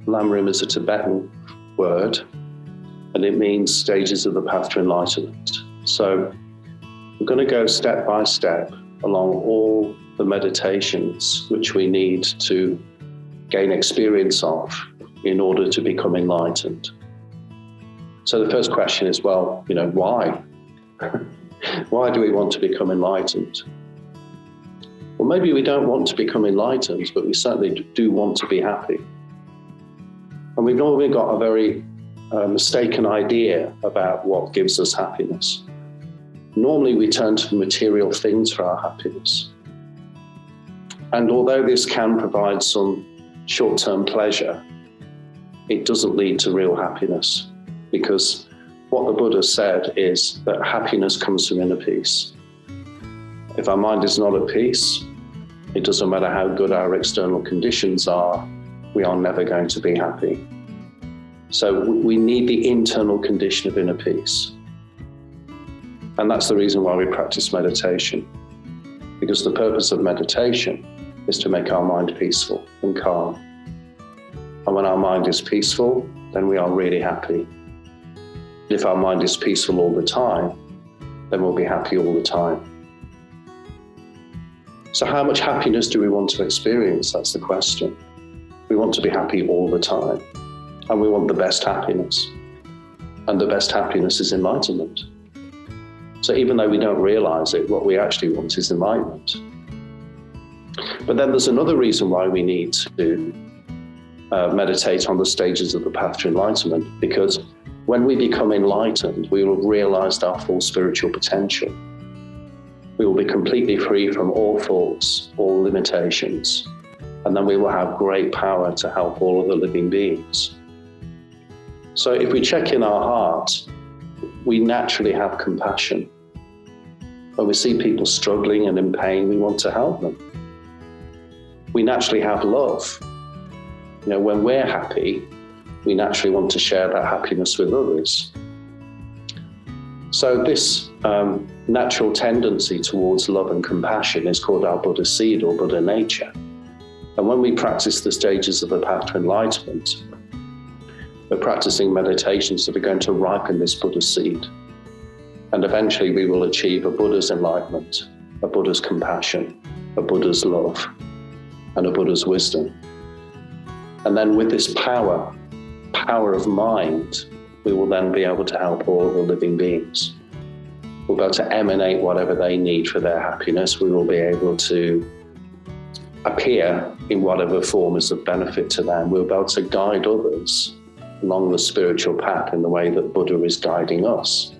Lamrim is a Tibetan word, and it means stages of the path to enlightenment. So we're going to go step by step along all the meditations which we need to gain experience of in order to become enlightened. So the first question is, well, why? Why do we want to become enlightened? Well, maybe we don't want to become enlightened, but we certainly do want to be happy. And we've normally got a very mistaken idea about what gives us happiness. Normally we turn to material things for our happiness. And although this can provide some short-term pleasure, it doesn't lead to real happiness, because what the Buddha said is that happiness comes from inner peace. If our mind is not at peace, it doesn't matter how good our external conditions are, we are never going to be happy. So we need the internal condition of inner peace. And that's the reason why we practice meditation. Because the purpose of meditation is to make our mind peaceful and calm. And when our mind is peaceful, then we are really happy. If our mind is peaceful all the time, then we'll be happy all the time. So how much happiness do we want to experience? That's the question. We want to be happy all the time. And we want the best happiness. And the best happiness is enlightenment. So even though we don't realize it, what we actually want is enlightenment. But then there's another reason why we need to meditate on the stages of the path to enlightenment, because when we become enlightened, we will have realized our full spiritual potential. We will be completely free from all faults, all limitations, and then we will have great power to help all other living beings. So if we check in our heart, we naturally have compassion. When we see people struggling and in pain, we want to help them. We naturally have love. When we're happy, we naturally want to share that happiness with others. So this natural tendency towards love and compassion is called our Buddha seed or Buddha nature. And when we practice the stages of the path to enlightenment, we're practicing meditations that are going to ripen this Buddha seed. And eventually we will achieve a Buddha's enlightenment, a Buddha's compassion, a Buddha's love, and a Buddha's wisdom. And then with this power of mind, we will then be able to help all the living beings. We'll be able to emanate whatever they need for their happiness. We will be able to appear in whatever form is of benefit to them. We'll be able to guide others along the spiritual path in the way that Buddha is guiding us.